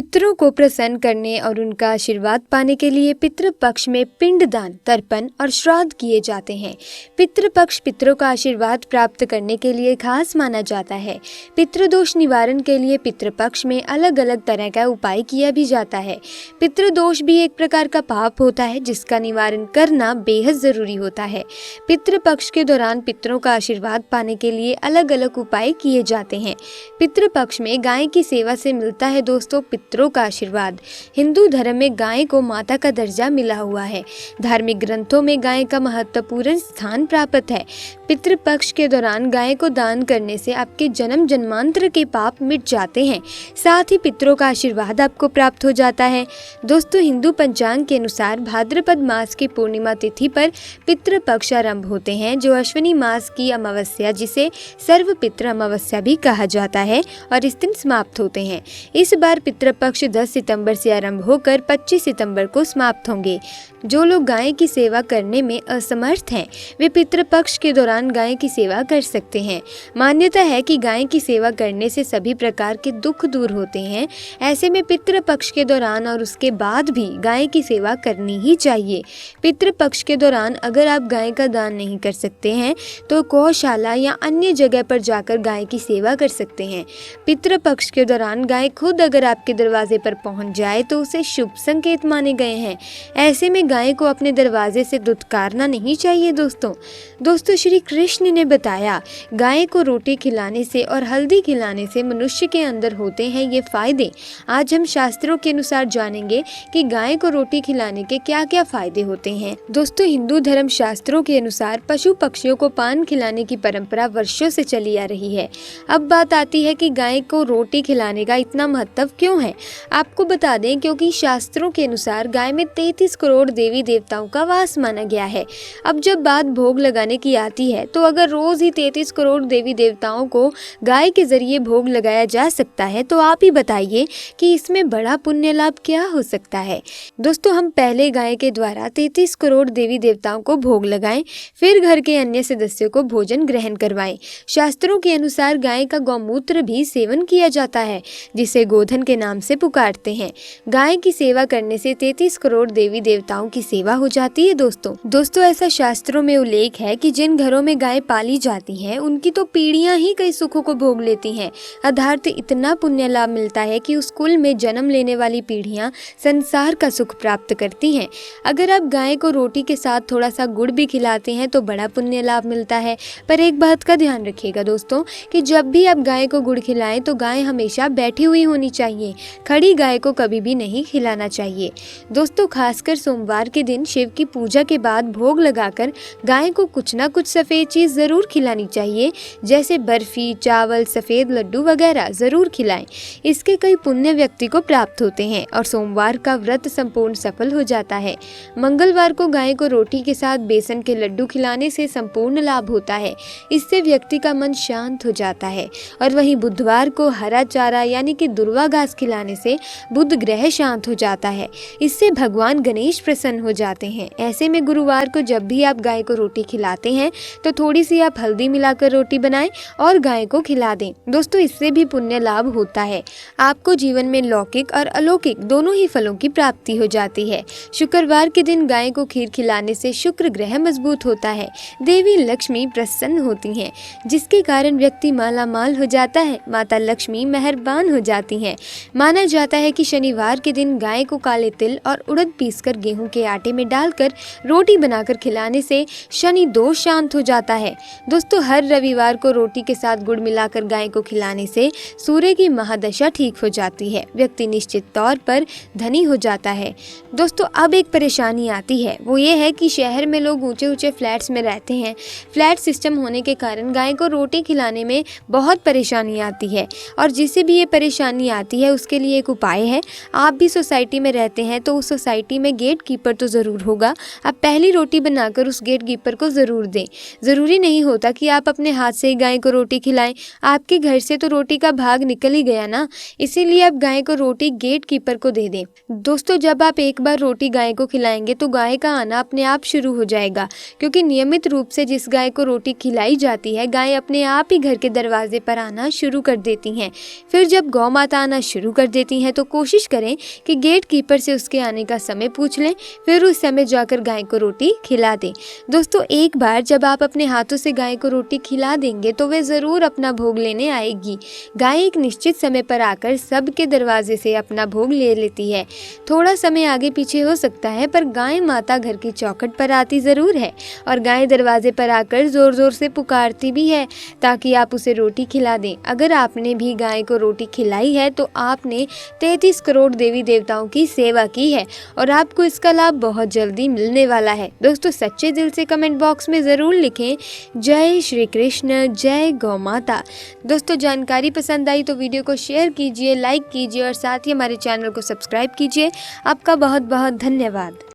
पितरों को प्रसन्न करने और उनका आशीर्वाद पाने के लिए पितृपक्ष में पिंडदान, तर्पण और श्राद्ध किए जाते हैं। पितृपक्ष पितरों का आशीर्वाद प्राप्त करने के लिए खास माना जाता है। पितृदोष निवारण के लिए पितृपक्ष में अलग अलग तरह का उपाय किया भी जाता है। पितृदोष भी एक प्रकार का पाप होता है जिसका निवारण करना बेहद जरूरी होता है। पितृपक्ष के दौरान पितरों का आशीर्वाद पाने के लिए अलग अलग उपाय किए जाते हैं। पितृपक्ष में गाय की सेवा से मिलता है दोस्तों पितरों का आशीर्वाद। हिंदू धर्म में गाय को माता का दर्जा मिला हुआ है। धार्मिक ग्रंथों में गाय का महत्वपूर्ण स्थान प्राप्त है। पितृपक्ष के दौरान गाय को दान करने से आपके जन्म जन्मांतर के पाप मिट जाते हैं, साथ ही पितरों का आशीर्वाद आपको प्राप्त हो जाता है। दोस्तों, हिंदू पंचांग के अनुसार भाद्रपद मास की पूर्णिमा तिथि पर पितृपक्ष आरंभ होते हैं, जो अश्विनी मास की अमावस्या, जिसे सर्व पितृ अमावस्या भी कहा जाता है, और इस दिन समाप्त होते हैं। इस बार पितृपक्ष 10 सितंबर से आरंभ होकर 25 सितंबर को समाप्त होंगे। जो लोग गाय की सेवा करने में असमर्थ हैं, वे पितृपक्ष के दौरान गाय की सेवा कर सकते हैं। मान्यता है कि गाय की सेवा करने से सभी प्रकार के दुख दूर होते हैं। ऐसे में पितृपक्ष के दौरान और उसके बाद भी गाय की सेवा करनी ही चाहिए। पितृपक्ष के दौरान अगर आप गाय का दान नहीं कर सकते हैं तो गौशाला या अन्य जगह पर जाकर गाय की सेवा कर सकते हैं। पितृपक्ष के दौरान गाय खुद अगर आपके दरवाजे पर पहुंच जाए तो उसे शुभ संकेत माने गए हैं। ऐसे में गाय को अपने दरवाजे से दुत्कारना नहीं चाहिए। दोस्तों श्री कृष्ण ने बताया, गाय को रोटी खिलाने से और हल्दी खिलाने से मनुष्य के अंदर होते हैं ये फायदे। आज हम शास्त्रों के अनुसार जानेंगे कि गाय को रोटी खिलाने के क्या क्या फायदे होते हैं। दोस्तों, हिंदू धर्म शास्त्रों के अनुसार पशु पक्षियों को पान खिलाने की परंपरा वर्षों से चली आ रही है। अब बात आती है कि गाय को रोटी खिलाने का इतना महत्व क्यों है। आपको बता दें, क्योंकि शास्त्रों के अनुसार गाय में 33 करोड़ देवी देवताओं का वास माना गया है। अब जब बात भोग लगाने की आती है तो अगर रोज ही 33 करोड़ देवी देवताओं को गाय के जरिए भोग लगाया जा सकता है तो आप ही बताइए कि इसमें बड़ा पुण्य लाभ क्या हो सकता है। दोस्तों, हम पहले गाय के द्वारा 33 करोड़ देवी देवताओं को भोग लगाएं, फिर घर के अन्य सदस्यों को भोजन ग्रहण करवाएं। शास्त्रों के अनुसार गाय का गौमूत्र भी सेवन किया जाता है, जिसे गोधन के नाम से पुकारते हैं। गाय की सेवा करने से 33 करोड़ देवी देवताओं की सेवा हो जाती है। दोस्तों ऐसा शास्त्रों में उल्लेख है कि जिन घरों में गाय पाली जाती हैं उनकी तो पीढ़ियां ही कई सुखों को भोग लेती हैं। अर्थात इतना पुण्य लाभ मिलता है कि उस कुल में जन्म लेने वाली पीढ़ियां संसार का सुख प्राप्त करती हैं। अगर आप गाय को रोटी के साथ थोड़ा सा गुड़ भी खिलाते हैं तो बड़ा पुण्य लाभ मिलता है। पर एक बात का ध्यान रखिएगा दोस्तों, कि जब भी आप गाय को गुड़ खिलाएं तो गाय हमेशा बैठी हुई होनी चाहिए। खड़ी गाय को कभी भी नहीं खिलाना चाहिए। दोस्तों, खासकर सोमवार के दिन शिव की पूजा के बाद भोग लगाकर गाय को कुछ ना कुछ सफ़ेद चीज़ ज़रूर खिलानी चाहिए, जैसे बर्फी, चावल, सफ़ेद लड्डू वगैरह ज़रूर खिलाएं। इसके कई पुण्य व्यक्ति को प्राप्त होते हैं और सोमवार का व्रत संपूर्ण सफल हो जाता है। मंगलवार को गाय को रोटी के साथ बेसन के लड्डू खिलाने से संपूर्ण लाभ होता है। इससे व्यक्ति का मन शांत हो जाता है। और वहीं बुधवार को हरा चारा यानी कि दुर्वा घास खिलाने से बुध ग्रह शांत हो जाता है। इससे भगवान गणेश प्रसन्न हो जाते हैं। ऐसे में गुरुवार को जब भी आप गाय को रोटी खिलाते हैं तो थोड़ी सी आप हल्दी मिलाकर रोटी बनाएं और गाय को खिला दें। दोस्तों, इससे भी पुण्य लाभ होता है। आपको जीवन में लौकिक और अलौकिक दोनों ही फलों की प्राप्ति हो जाती है। शुक्रवार के दिन गाय को खीर खिलाने से शुक्र ग्रह मजबूत होता है। देवी लक्ष्मी प्रसन्न होती हैं, जिसके कारण व्यक्ति माला माल हो जाता है। माता लक्ष्मी मेहरबान हो जाती हैं। माना जाता है कि शनिवार के दिन गाय को काले तिल और उड़द पीसकर गेहूं के आटे में डालकर रोटी बनाकर खिलाने से शनि दोष शांत हो जाता है। दोस्तों, हर रविवार को रोटी के साथ गुड़ मिलाकर गाय को खिलाने से सूर्य की महादशा ठीक हो जाती है। व्यक्ति निश्चित तौर पर धनी हो जाता है। दोस्तों, अब एक परेशानी आती है, वो ये है कि शहर में लोग ऊंचे ऊंचे फ्लैट्स में रहते हैं। फ्लैट सिस्टम होने के कारण गाय को रोटी खिलाने में बहुत परेशानी आती है, और जिसे भी ये परेशानी आती है उसके लिए एक उपाय है। आप भी सोसाइटी में रहते हैं तो उस सोसाइटी में गेट कीपर तो ज़रूर होगा। आप पहली रोटी बनाकर उस गेट कीपर को ज़रूर दें। ज़रूरी नहीं होता कि आप अपने हाथ से ही गाय को रोटी खिलाएं। आपके घर से तो रोटी का भाग निकल ही गया ना, इसीलिए आप गाय को रोटी गेट कीपर को दे दें। दोस्तों, जब आप एक बार रोटी गाय को खिलाएंगे तो गाय का आना अपने आप शुरू हो जाएगा, क्योंकि नियमित रूप से जिस गाय को रोटी खिलाई जाती है, गाय अपने आप ही घर के दरवाजे पर आना शुरू कर देती हैं। फिर जब गौ माता आना शुरू कर देती हैं तो कोशिश करें कि गेट कीपर से उसके आने का समय पूछ लें, फिर उस समय जाकर गाय को रोटी खिला दें। दोस्तों, एक बार जब आप अपने हाथों से गाय को रोटी खिला देंगे तो वे ज़रूर अपना भोग लेने आएगी। गाय एक निश्चित समय पर आकर सबके दरवाजे से अपना भोग ले लेती है। थोड़ा समय आगे पीछे हो सकता है, पर गाय माता घर की चौखट पर आती ज़रूर है और गाय दरवाजे पर आकर ज़ोर ज़ोर से पुकारती भी है ताकि आप उसे रोटी खिला दें। अगर आपने भी गाय को रोटी खिलाई है तो आपने 33 करोड़ देवी देवताओं की सेवा की है और आपको इसका लाभ बहुत जल्दी मिलने वाला है। दोस्तों, सच्चे दिल से कमेंट बॉक्स में ज़रूर लिखें जय श्री कृष्ण, जय गौ माता। दोस्तों, जानकारी पसंद आई तो वीडियो को शेयर कीजिए, लाइक कीजिए और साथ ही हमारे चैनल को सब्सक्राइब कीजिए। आपका बहुत बहुत धन्यवाद।